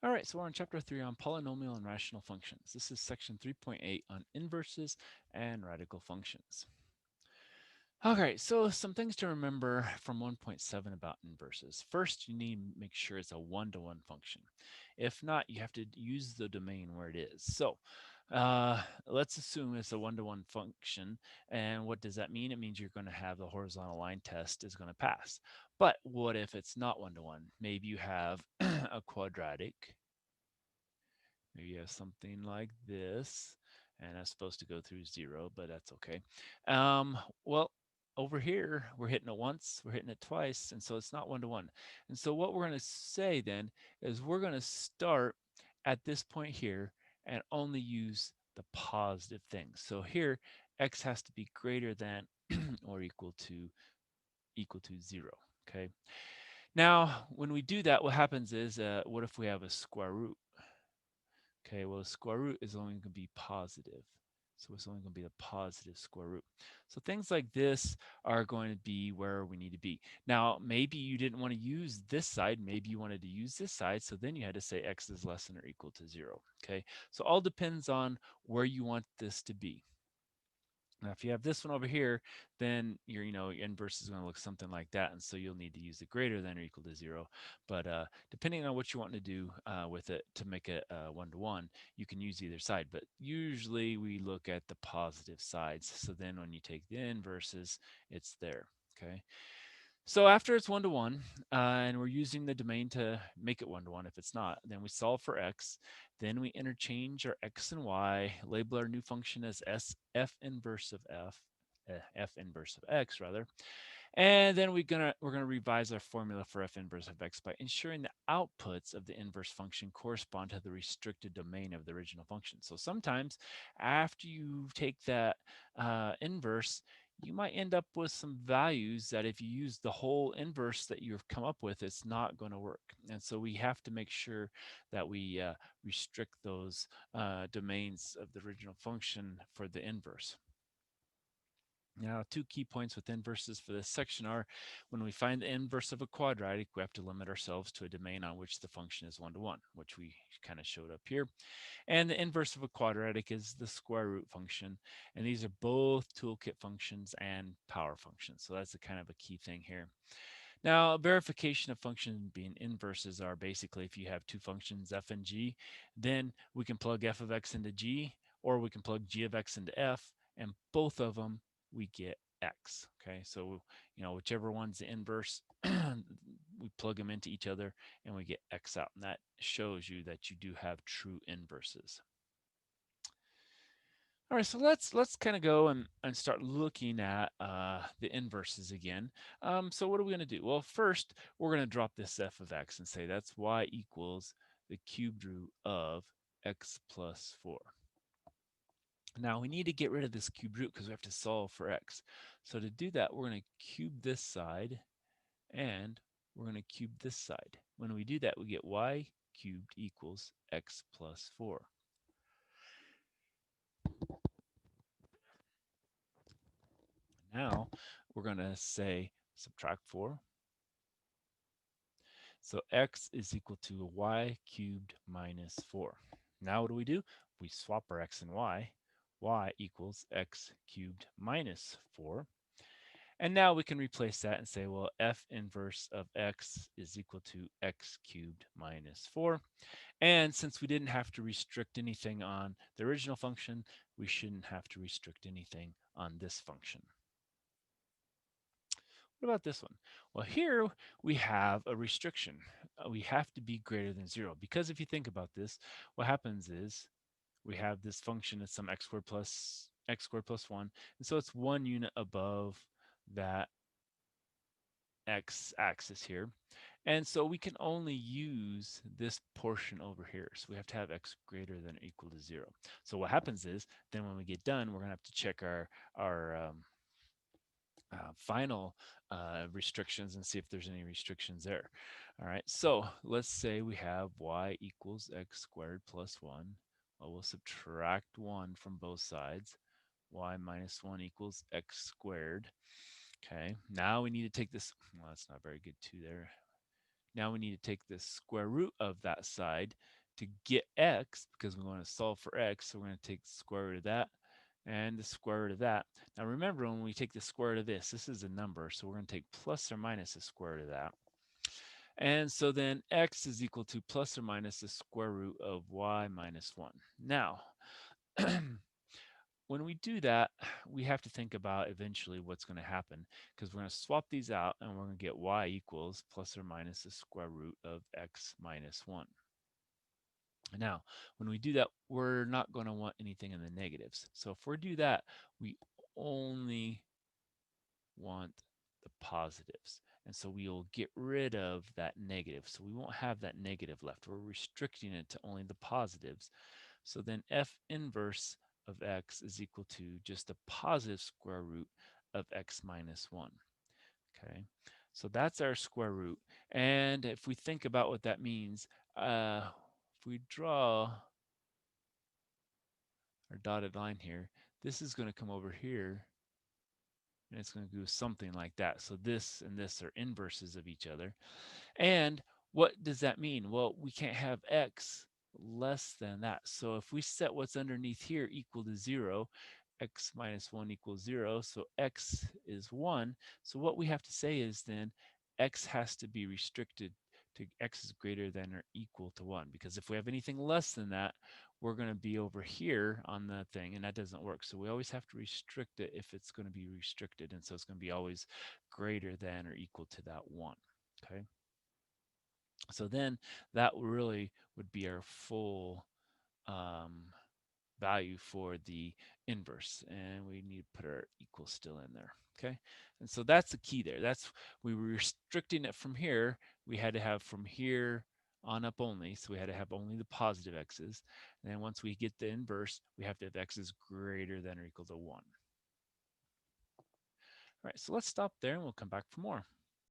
All right, so we're on chapter 3 on polynomial and rational functions. This is section 3.8 on inverses and radical functions. Okay, so some things to remember from 1.7 about inverses. First, you need to make sure it's a one-to-one function. If not, you have to use the domain where it is. So let's assume it's a one-to-one function. And what does that mean? It means you're going to have the horizontal line test is going to pass. But what if it's not one-to-one? Maybe you have a quadratic. Maybe you have something like this, and that's supposed to go through 0, but that's okay. Well, over here, we're hitting it once, we're hitting it twice, and so it's not one-to-one. And so what we're going to say then is we're going to start at this point here and only use the positive things. So here, x has to be greater than or equal to 0, okay? Now, when we do that, what happens is, what if we have a square root? Okay, well, the square root is only going to be positive. So it's only going to be a positive square root. So things like this are going to be where we need to be. Now, maybe you didn't want to use this side. Maybe you wanted to use this side. So then you had to say x is less than or equal to 0. Okay, so all depends on where you want this to be. Now, if you have this one over here, then your inverse is going to look something like that, and so you'll need to use the greater than or equal to 0. But depending on what you want to do with it to make it one-to-one, you can use either side. But usually we look at the positive sides. So then when you take the inverses, it's there. Okay. So after it's one-to-one, and we're using the domain to make it one-to-one, if it's not, then we solve for x. Then we interchange our x and y, label our new function as f inverse of f inverse of x rather. And then we're gonna revise our formula for f inverse of x by ensuring the outputs of the inverse function correspond to the restricted domain of the original function. So sometimes after you take that inverse, you might end up with some values that if you use the whole inverse that you've come up with, it's not going to work. And so we have to make sure that we restrict those domains of the original function for the inverse. Now, two key points with inverses for this section are when we find the inverse of a quadratic, we have to limit ourselves to a domain on which the function is one-to-one, which we kind of showed up here. And the inverse of a quadratic is the square root function. And these are both toolkit functions and power functions. So that's a kind of a key thing here. Now, verification of functions being inverses are basically if you have two functions, f and g, then we can plug f of x into g, or we can plug g of x into f, and both of them we get x. Okay, so whichever one's the inverse, we plug them into each other and we get x out, and that shows you that you do have true inverses. All right, so let's kind of go and start looking at the inverses again. So what are we going to do? Well, first we're going to drop this f of x and say that's y equals the cubed root of x plus 4. Now we need to get rid of this cubed root because we have to solve for x. So to do that, we're going to cube this side and we're going to cube this side. When we do that, we get y cubed equals x plus 4. Now we're going to say subtract 4. So x is equal to y cubed minus 4. Now what do? We swap our x and y. Y equals x cubed minus 4. And now we can replace that and say, well, f inverse of x is equal to x cubed minus 4. And since we didn't have to restrict anything on the original function, we shouldn't have to restrict anything on this function. What about this one? Well, here we have a restriction. We have to be greater than 0 because if you think about this, what happens is we have this function at some x squared plus 1, and so it's 1 unit above that x-axis here. And so we can only use this portion over here. So we have to have x greater than or equal to 0. So what happens is then when we get done, we're going to have to check our final restrictions and see if there's any restrictions there. All right, so let's say we have y equals x squared plus 1. Well, we'll subtract 1 from both sides. Y minus 1 equals x squared. Okay, now we need to take this. Well, that's not very good, 2 there. Now we need to take the square root of that side to get x, because we want to solve for x. So we're going to take the square root of that and the square root of that. Now remember, when we take the square root of this is a number, so we're going to take plus or minus the square root of that. And so then x is equal to plus or minus the square root of y minus 1. Now, when we do that, we have to think about eventually what's going to happen, because we're going to swap these out and we're going to get y equals plus or minus the square root of x minus 1. Now, when we do that, we're not going to want anything in the negatives. So if we do that, we only want the positives. And so we will get rid of that negative. So we won't have that negative left. We're restricting it to only the positives. So then f inverse of x is equal to just the positive square root of x minus 1. Okay, so that's our square root. And if we think about what that means, if we draw our dotted line here, this is going to come over here and it's going to do something like that. So this and this are inverses of each other. And what does that mean? Well, we can't have x less than that. So if we set what's underneath here equal to 0, x minus 1 equals 0, so x is 1. So what we have to say is then x has to be restricted to x is greater than or equal to 1, because if we have anything less than that, we're going to be over here on the thing, and that doesn't work. So we always have to restrict it if it's going to be restricted, and so it's going to be always greater than or equal to that 1. Okay, so then that really would be our full value for the inverse, and we need to put our equal still in there. Okay, and so that's the key there. That's, we were restricting it from here. We had to have from here on up only, so we had to have only the positive x's. And then once we get the inverse, we have to have x's greater than or equal to 1. All right, so let's stop there and we'll come back for more.